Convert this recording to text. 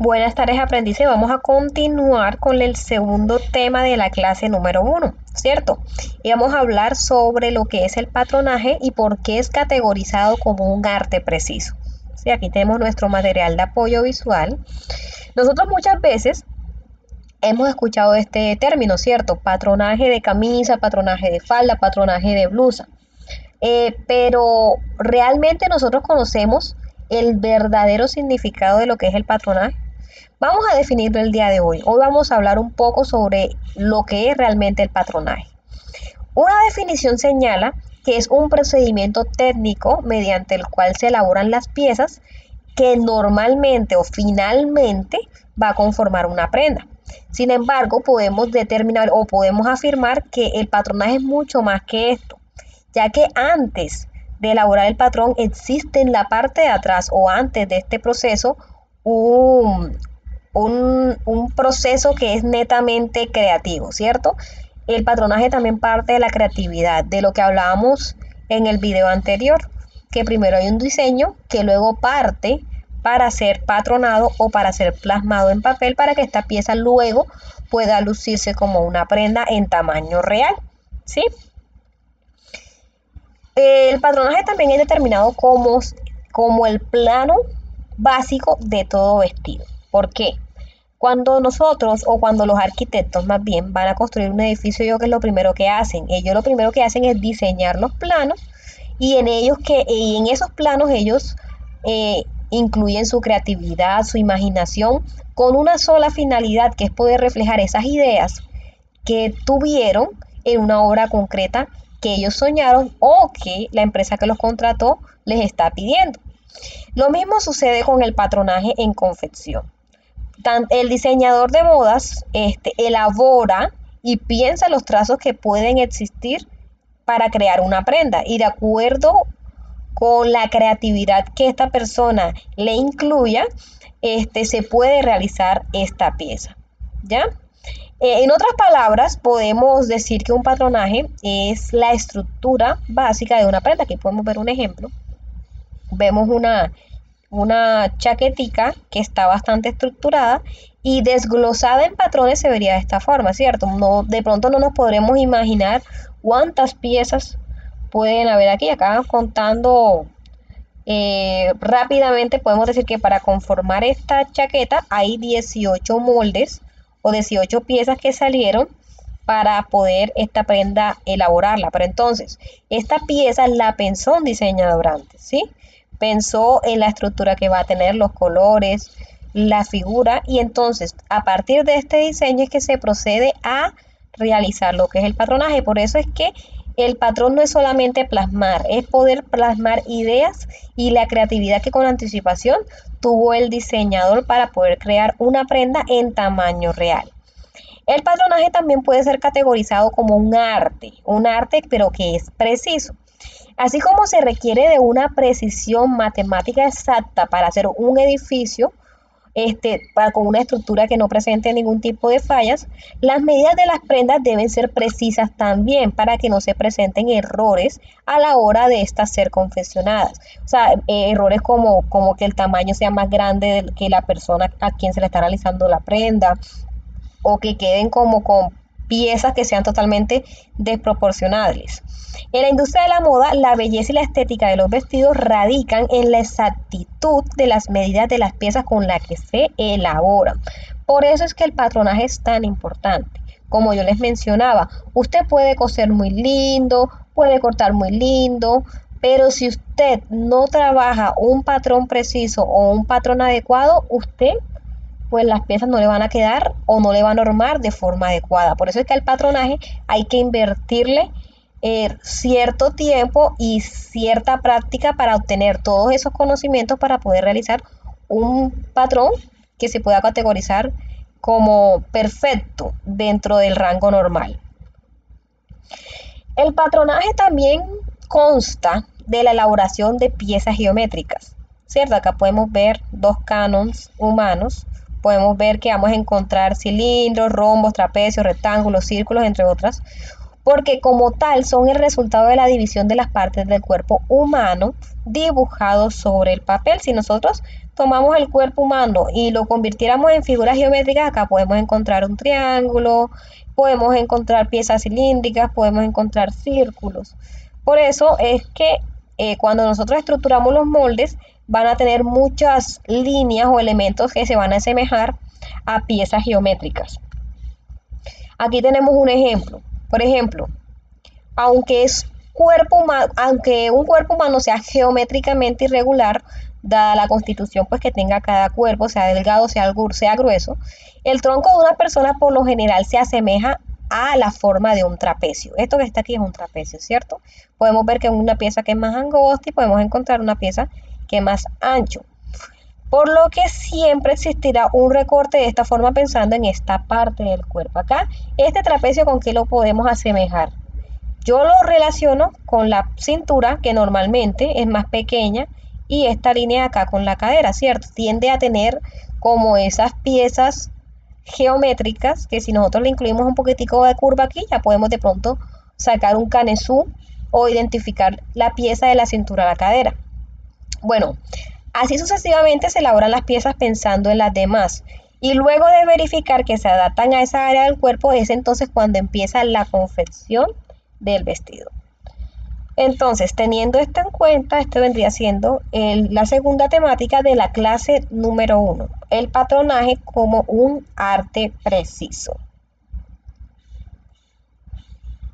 Buenas tardes, aprendices. Vamos a continuar con el segundo tema de la clase número 1, ¿cierto? Y vamos a hablar sobre lo que es el patronaje y por qué es categorizado como un arte preciso. Sí, aquí tenemos nuestro material de apoyo visual. Nosotros muchas veces hemos escuchado este término, ¿cierto? Patronaje de camisa, patronaje de falda, patronaje de blusa. Pero realmente nosotros conocemos el verdadero significado de lo que es el patronaje. Vamos a definirlo el día de hoy. Hoy vamos a hablar un poco sobre lo que es realmente el patronaje. Una definición señala que es un procedimiento técnico mediante el cual se elaboran las piezas que normalmente o finalmente va a conformar una prenda. Sin embargo, podemos determinar o podemos afirmar que el patronaje es mucho más que esto, ya que antes de elaborar el patrón existe en la parte de atrás o antes de este proceso un, un proceso que es netamente creativo, ¿cierto? El patronaje también parte de la creatividad, de lo que hablábamos en el video anterior, que primero hay un diseño que luego parte para ser patronado o para ser plasmado en papel para que esta pieza luego pueda lucirse como una prenda en tamaño real, ¿sí? El patronaje también es determinado como el plano básico de todo vestido. ¿Por qué? Cuando nosotros o cuando los arquitectos más bien van a construir un edificio, ellos que es lo primero que hacen. Ellos lo primero que hacen es diseñar los planos y en esos planos ellos incluyen su creatividad, su imaginación, con una sola finalidad, que es poder reflejar esas ideas que tuvieron en una obra concreta que ellos soñaron o que la empresa que los contrató les está pidiendo. Lo mismo sucede con el patronaje en confección. El diseñador de modas elabora y piensa los trazos que pueden existir para crear una prenda y de acuerdo con la creatividad que esta persona le incluya, se puede realizar esta pieza, ¿ya? En otras palabras, podemos decir que un patronaje es la estructura básica de una prenda. Aquí podemos ver un ejemplo. Vemos una chaquetica que está bastante estructurada y desglosada en patrones se vería de esta forma, ¿cierto? No, de pronto no nos podremos imaginar cuántas piezas pueden haber aquí. Acá contando rápidamente podemos decir que para conformar esta chaqueta hay 18 moldes o 18 piezas que salieron para poder esta prenda elaborarla. Pero entonces, esta pieza la pensó un diseñador antes, ¿sí? Pensó en la estructura que va a tener, los colores, la figura, y entonces a partir de este diseño es que se procede a realizar lo que es el patronaje. Por eso es que el patrón no es solamente plasmar, es poder plasmar ideas y la creatividad que con anticipación tuvo el diseñador para poder crear una prenda en tamaño real. El patronaje también puede ser categorizado como un arte pero que es preciso. Así como se requiere de una precisión matemática exacta para hacer un edificio, con una estructura que no presente ningún tipo de fallas, las medidas de las prendas deben ser precisas también para que no se presenten errores a la hora de estas ser confeccionadas. O sea, errores como que el tamaño sea más grande que la persona a quien se le está realizando la prenda, o que queden como con piezas que sean totalmente desproporcionables. En la industria de la moda, la belleza y la estética de los vestidos radican en la exactitud de las medidas de las piezas con las que se elaboran. Por eso es que el patronaje es tan importante. Como yo les mencionaba, usted puede coser muy lindo, puede cortar muy lindo, pero si usted no trabaja un patrón preciso o un patrón adecuado, usted pues las piezas no le van a quedar o no le van a normar de forma adecuada. Por eso es que al patronaje hay que invertirle cierto tiempo y cierta práctica para obtener todos esos conocimientos para poder realizar un patrón que se pueda categorizar como perfecto dentro del rango normal. El patronaje también consta de la elaboración de piezas geométricas, ¿cierto? Acá podemos ver dos canons humanos, podemos ver que vamos a encontrar cilindros, rombos, trapecios, rectángulos, círculos, entre otras, porque como tal son el resultado de la división de las partes del cuerpo humano dibujados sobre el papel. Si nosotros tomamos el cuerpo humano y lo convirtiéramos en figuras geométricas, acá podemos encontrar un triángulo, podemos encontrar piezas cilíndricas, podemos encontrar círculos. Por eso es que cuando nosotros estructuramos los moldes, van a tener muchas líneas o elementos que se van a asemejar a piezas geométricas. Aquí tenemos un ejemplo. Por ejemplo, aunque un cuerpo humano sea geométricamente irregular, dada la constitución pues que tenga cada cuerpo, sea delgado, sea grueso, el tronco de una persona por lo general se asemeja a la forma de un trapecio. Esto que está aquí es un trapecio, ¿cierto? Podemos ver que es una pieza que es más angosta y podemos encontrar una pieza que es más ancho. Por lo que siempre existirá un recorte de esta forma pensando en esta parte del cuerpo. Acá, este trapecio, ¿con qué lo podemos asemejar? Yo lo relaciono con la cintura, que normalmente es más pequeña, y esta línea acá con la cadera, ¿cierto? Tiende a tener como esas piezas geométricas que si nosotros le incluimos un poquitico de curva aquí, ya podemos de pronto sacar un canesú o identificar la pieza de la cintura a la cadera. Bueno, así sucesivamente se elaboran las piezas pensando en las demás. Y luego de verificar que se adaptan a esa área del cuerpo, es entonces cuando empieza la confección del vestido. Entonces, teniendo esto en cuenta, esto vendría siendo la segunda temática de la clase número 1, el patronaje como un arte preciso.